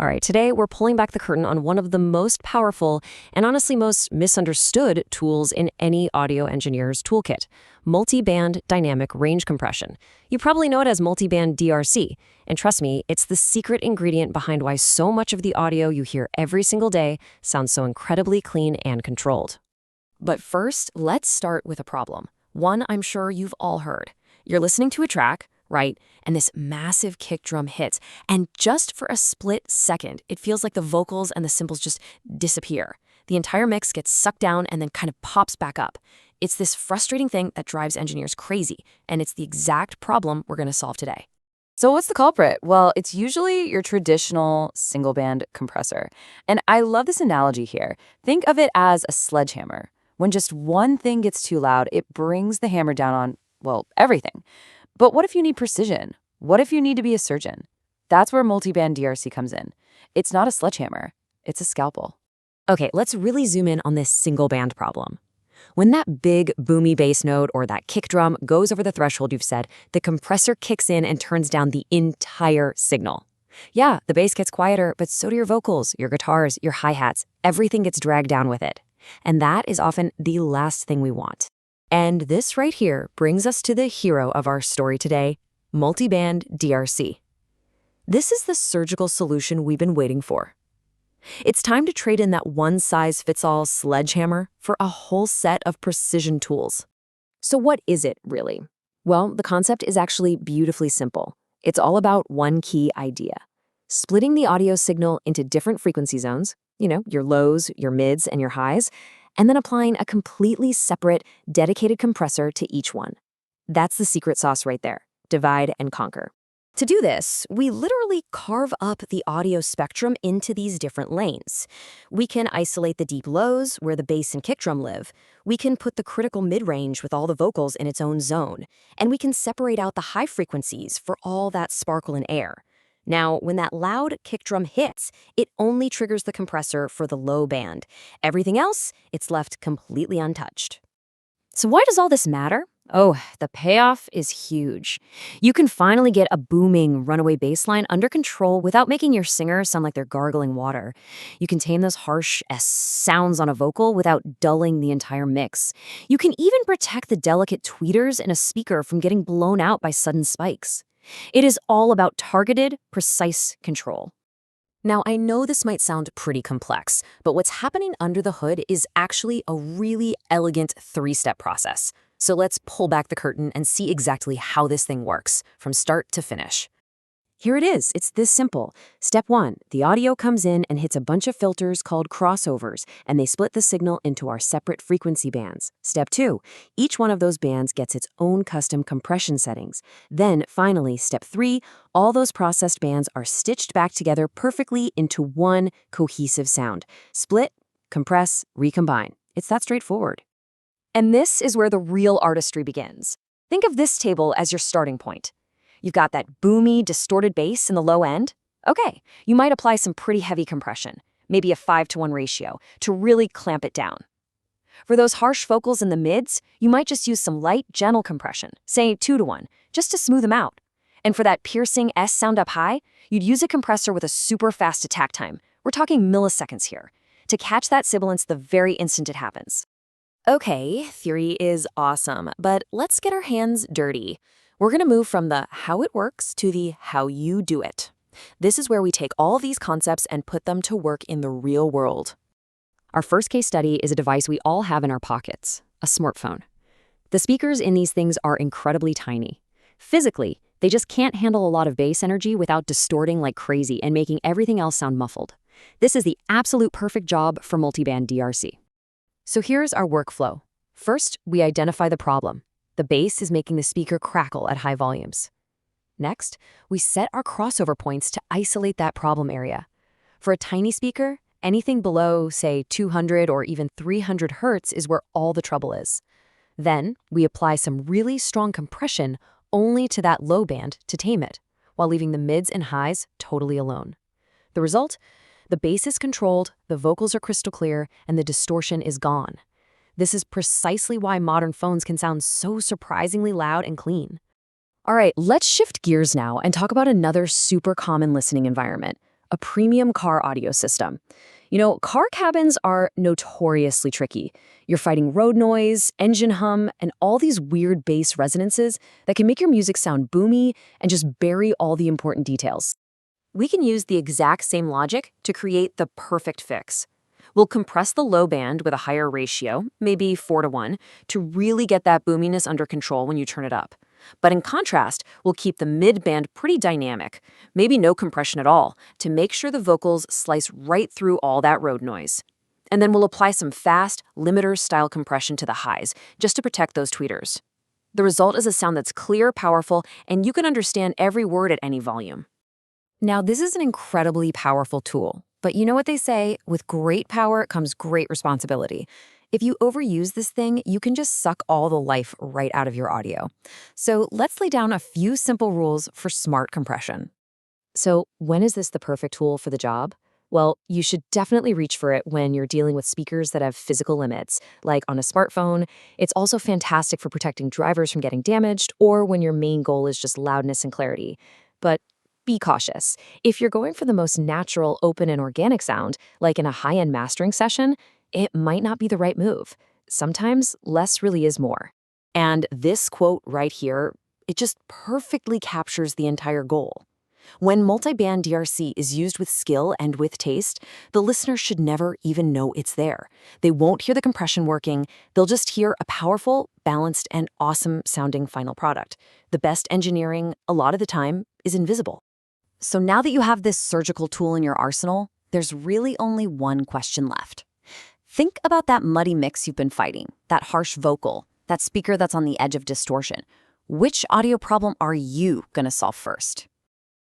All right, today we're pulling back the curtain on one of the most powerful and honestly most misunderstood tools in any audio engineer's toolkit, multi-band dynamic range compression. You probably know it as multi-band DRC, and trust me, it's the secret ingredient behind why so much of the audio you hear every single day sounds so incredibly clean and controlled. But first, let's start with a problem. One I'm sure you've all heard. You're listening to a track, right? And this massive kick drum hits, and just for a split second, it feels like the vocals and the cymbals just disappear. The entire mix gets sucked down and then kind of pops back up. It's this frustrating thing that drives engineers crazy, and it's the exact problem we're going to solve today. So what's the culprit? Well, it's usually your traditional single-band compressor. And I love this analogy here. Think of it as a sledgehammer. When just one thing gets too loud, it brings the hammer down on, well, everything. But what if you need precision? What if you need to be a surgeon? That's where multi-band DRC comes in. It's not a sledgehammer, it's a scalpel. Okay, let's really zoom in on this single band problem. When that big boomy bass note or that kick drum goes over the threshold you've said, the compressor kicks in and turns down the entire signal. Yeah, the bass gets quieter, but so do your vocals, your guitars, your hi-hats. Everything gets dragged down with it. And that is often the last thing we want. And this right here brings us to the hero of our story today, multi-band DRC. This is the surgical solution we've been waiting for. It's time to trade in that one-size-fits-all sledgehammer for a whole set of precision tools. So what is it, really? Well, the concept is actually beautifully simple. It's all about one key idea: splitting the audio signal into different frequency zones, your lows, your mids, and your highs, and then applying a completely separate, dedicated compressor to each one. That's the secret sauce right there. Divide and conquer. To do this, we literally carve up the audio spectrum into these different lanes. We can isolate the deep lows, where the bass and kick drum live. We can put the critical mid-range with all the vocals in its own zone. And we can separate out the high frequencies for all that sparkle and air. Now, when that loud kick drum hits, it only triggers the compressor for the low band. Everything else, it's left completely untouched. So why does all this matter? Oh, the payoff is huge. You can finally get a booming runaway bass line under control without making your singer sound like they're gargling water. You can tame those harsh S sounds on a vocal without dulling the entire mix. You can even protect the delicate tweeters in a speaker from getting blown out by sudden spikes. It is all about targeted, precise control. Now, I know this might sound pretty complex, but what's happening under the hood is actually a really elegant three-step process. So let's pull back the curtain and see exactly how this thing works, from start to finish. Here it is. It's this simple. Step 1, the audio comes in and hits a bunch of filters called crossovers, and they split the signal into our separate frequency bands. Step 2, each one of those bands gets its own custom compression settings. Then, finally, step 3, all those processed bands are stitched back together perfectly into one cohesive sound. Split, compress, recombine. It's that straightforward. And this is where the real artistry begins. Think of this table as your starting point. You've got that boomy, distorted bass in the low end. Okay, you might apply some pretty heavy compression, maybe a 5-to-1 ratio, to really clamp it down. For those harsh vocals in the mids, you might just use some light, gentle compression, say 2-to-1, just to smooth them out. And for that piercing S sound up high, you'd use a compressor with a super fast attack time. We're talking milliseconds here, to catch that sibilance the very instant it happens. Okay, theory is awesome, but let's get our hands dirty. We're going to move from the how it works to the how you do it. This is where we take all these concepts and put them to work in the real world. Our first case study is a device we all have in our pockets, a smartphone. The speakers in these things are incredibly tiny. Physically, they just can't handle a lot of bass energy without distorting like crazy and making everything else sound muffled. This is the absolute perfect job for multi-band DRC. So here's our workflow. First, we identify the problem. The bass is making the speaker crackle at high volumes. Next, we set our crossover points to isolate that problem area. For a tiny speaker, anything below, say, 200 or even 300 hertz is where all the trouble is. Then, we apply some really strong compression only to that low band to tame it, while leaving the mids and highs totally alone. The result? The bass is controlled, the vocals are crystal clear, and the distortion is gone. This is precisely why modern phones can sound so surprisingly loud and clean. All right, let's shift gears now and talk about another super common listening environment, a premium car audio system. Car cabins are notoriously tricky. You're fighting road noise, engine hum, and all these weird bass resonances that can make your music sound boomy and just bury all the important details. We can use the exact same logic to create the perfect fix. We'll compress the low band with a higher ratio, maybe 4:1, to really get that boominess under control when you turn it up. But in contrast, we'll keep the mid-band pretty dynamic, maybe no compression at all, to make sure the vocals slice right through all that road noise. And then we'll apply some fast, limiter-style compression to the highs, just to protect those tweeters. The result is a sound that's clear, powerful, and you can understand every word at any volume. Now, this is an incredibly powerful tool, but you know what they say, with great power comes great responsibility. If you overuse this thing, you can just suck all the life right out of your audio. So let's lay down a few simple rules for smart compression. So when is this the perfect tool for the job? Well, you should definitely reach for it when you're dealing with speakers that have physical limits, like on a smartphone. It's also fantastic for protecting drivers from getting damaged, or when your main goal is just loudness and clarity. But be cautious. If you're going for the most natural, open, and organic sound, like in a high-end mastering session, it might not be the right move. Sometimes less really is more. And this quote right here, it just perfectly captures the entire goal. When multi-band DRC is used with skill and with taste, the listener should never even know it's there. They won't hear the compression working. They'll just hear a powerful, balanced, and awesome-sounding final product. The best engineering, a lot of the time, is invisible. So now that you have this surgical tool in your arsenal, there's really only one question left. Think about that muddy mix you've been fighting, that harsh vocal, that speaker that's on the edge of distortion. Which audio problem are you going to solve first?